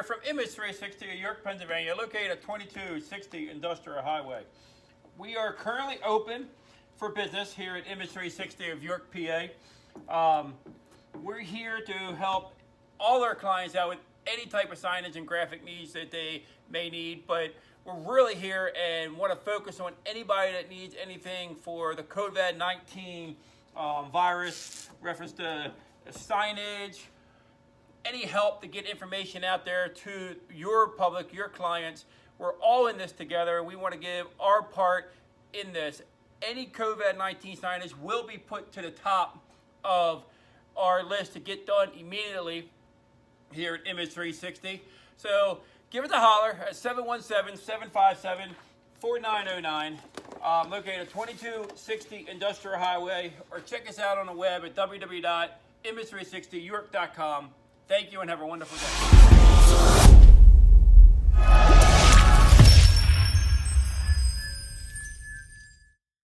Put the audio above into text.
here from Image360 York, Pennsylvania, located at 2260 Industrial Highway. We are currently open for business here at Image360 of York, PA. We're here to help all our clients out with any type of signage and graphic needs that they may need, but we're really here and want to focus on anybody that needs anything for the COVID-19 virus, reference to signage, any help to get information out there to your public, your clients. We're all in this together, and we want to give our part in this. Any COVID-19 signage will be put to the top of our list to get done immediately here at Image360. So give us a holler at 717-757-4909, located at 2260 Industrial Highway, or check us out on the web at www.image360york.com. Thank you and have a wonderful day.